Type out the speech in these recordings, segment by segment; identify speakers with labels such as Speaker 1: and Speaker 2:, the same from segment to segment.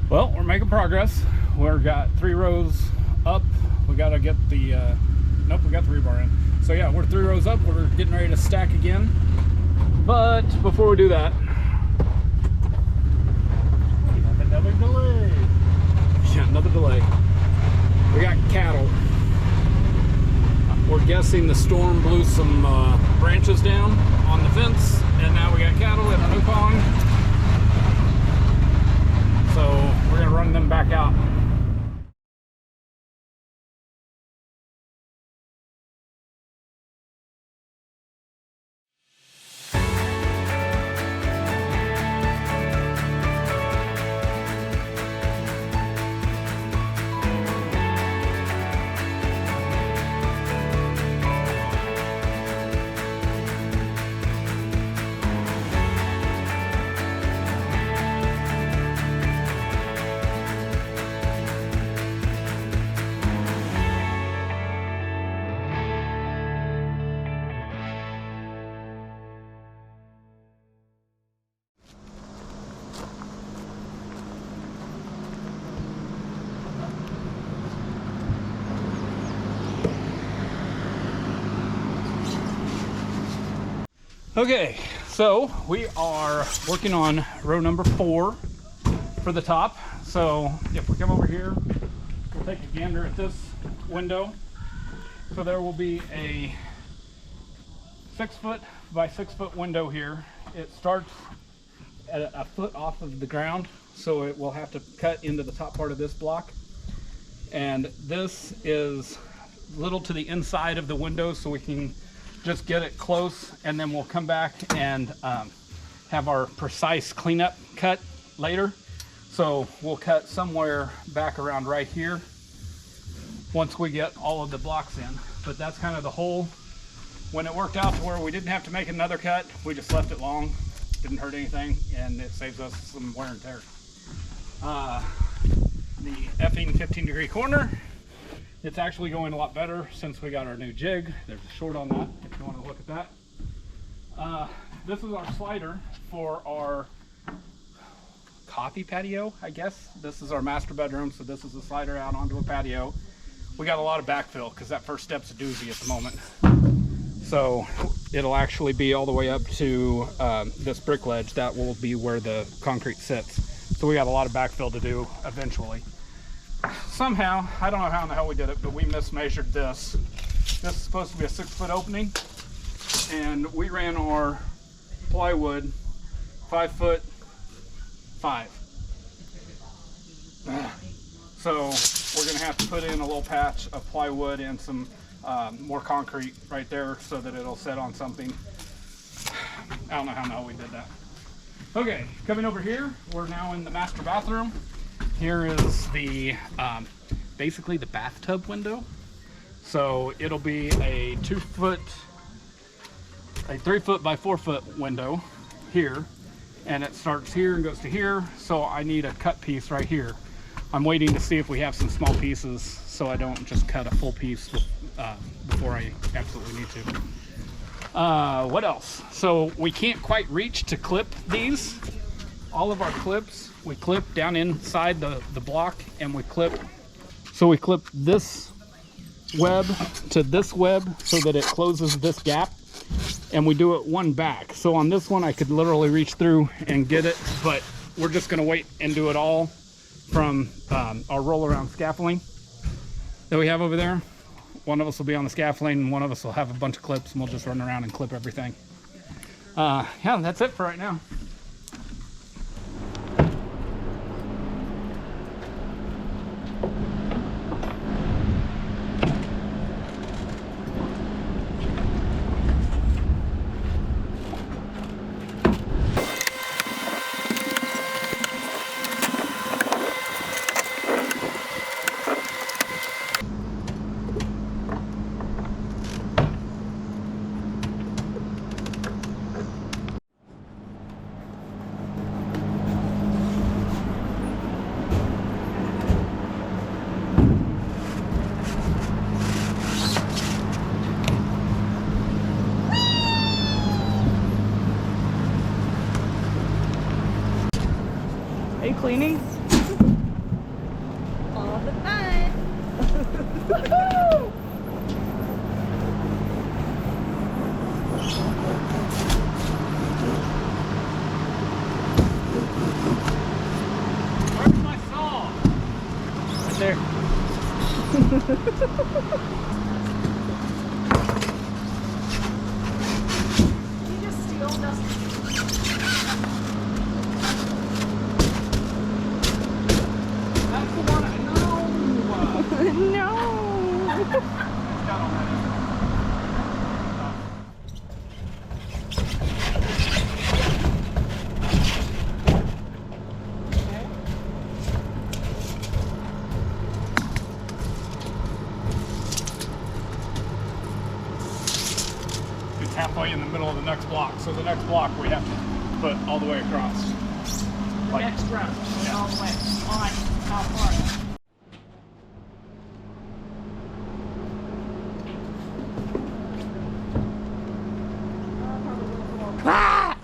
Speaker 1: Well, we're making progress. We've got 3 rows up. We got to get the, nope, we got the rebar in. So yeah, we're 3 rows up. We're getting ready to stack again. But before we do that, we have another delay. Yeah, another delay. We got cattle. We're guessing the storm blew some branches down on the fence, and now we got cattle in a new pond. So we're gonna run them back out. Okay, so we are working on row number 4 for the top. So if we come over here, we'll take a gander at this window. So there will be a 6 foot by 6 foot window here. It starts at a foot off of the ground, so it will have to cut into the top part of this block. And this is little to the inside of the window, so we can just get it close, and then we'll come back and have our precise cleanup cut later. So we'll cut somewhere back around right here once we get all of the blocks in. But that's kind of the whole. When it worked out to where we didn't have to make another cut, we just left it long. Didn't hurt anything, and it saves us some wear and tear. The effing 15-degree corner. It's actually going a lot better since we got our new jig. There's a short on that if you want to look at that. This is our slider for our coffee patio, I guess. This is our master bedroom, so this is the slider out onto a patio. We got a lot of backfill because that first step's a doozy at the moment. So it'll actually be all the way up to this brick ledge. That will be where the concrete sits. So we got a lot of backfill to do eventually. Somehow, I don't know how in the hell we did it, but we mismeasured this. This is supposed to be a 6 foot opening, and we ran our plywood 5 foot 5. So we're gonna have to put in a little patch of plywood and some more concrete right there so that it'll set on something. I don't know how in the hell we did that. Okay, coming over here, we're now in the master bathroom. Here is the basically the bathtub window. So it'll be a 3 foot by 4 foot window here, and it starts here and goes to here. So I need a cut piece right here. I'm waiting to see if we have some small pieces so I don't just cut a full piece before I absolutely need to. What else? So we can't quite reach to clip these. All of our clips we clip down inside the block, and we clip this web to this web so that it closes this gap, and we do it one back. So on this one I could literally reach through and get it, but we're just going to wait and do it all from our roll around scaffolding that we have over there. One of us will be on the scaffolding and one of us will have a bunch of clips, and we'll just run around and clip everything. Yeah, that's it for right now.
Speaker 2: Are you cleaning?
Speaker 1: Where's my saw? Right there.
Speaker 2: You just steal Dustin.
Speaker 1: That's the one I know.
Speaker 3: No.
Speaker 1: It's halfway in the middle of the next block, so the next block we have to put all the way across. Like,
Speaker 2: Next round.
Speaker 1: Yeah.
Speaker 2: All the way. On. How far?
Speaker 3: Ah!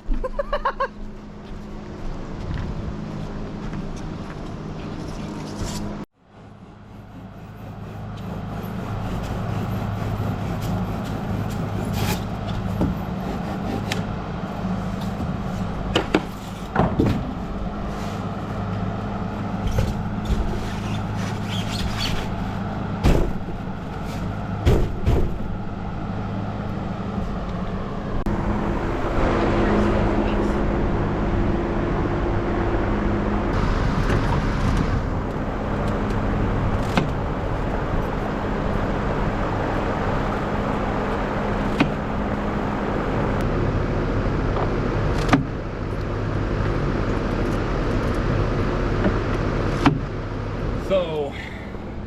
Speaker 1: so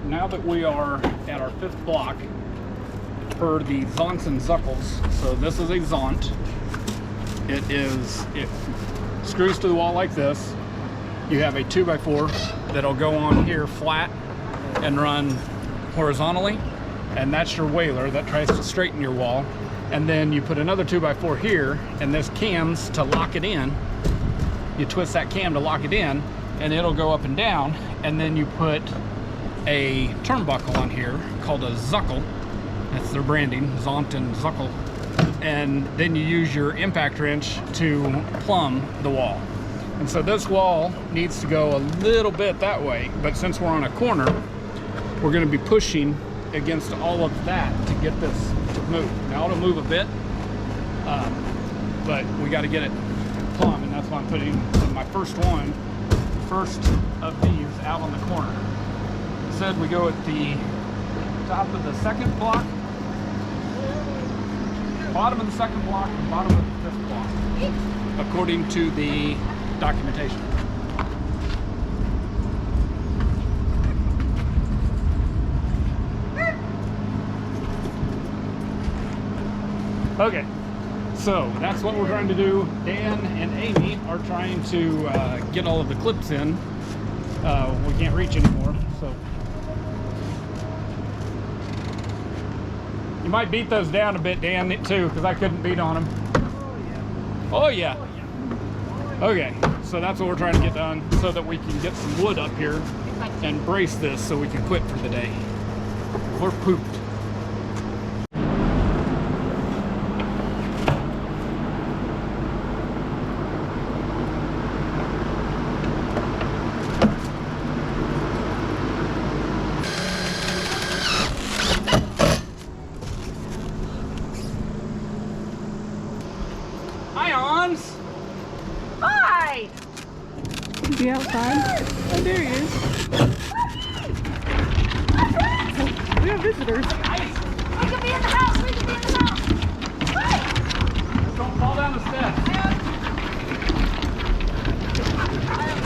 Speaker 1: now that we are at our 5th block for the Zonts and Zuckles, so this is a Zont. It screws to the wall like this. You have a 2x4 that'll go on here flat and run horizontally, and that's your whaler that tries to straighten your wall. And then you put another 2x4 here, and this cam's to lock it in. You twist that cam to lock it in, and it'll go up and down. And then you put a turnbuckle on here called a Zuckle. That's their branding, Zonts and Zuckles. And then you use your impact wrench to plumb the wall. And so this wall needs to go a little bit that way, but since we're on a corner, we're going to be pushing against all of that to get this to move. Now it'll move a bit, but we got to get it plumb, and that's why I'm putting my first of these out on the corner. Said we go at the top of the 2nd block, bottom of the 2nd block, and bottom of the 5th block, according to the documentation. Okay, so that's what we're trying to do. Dan and Amy are trying to get all of the clips in. We can't reach anymore, so you might beat those down a bit, Dan, too, because I couldn't beat on them. Oh yeah. Okay, so that's what we're trying to get done so that we can get some wood up here and brace this so we can quit for the day. We're pooped. Hi, Ons.
Speaker 2: Hi!
Speaker 3: Is he outside? Oh, there he is. We have visitors.
Speaker 2: We could be in the house! We could be in the house!
Speaker 1: Just don't fall down the steps.
Speaker 2: I have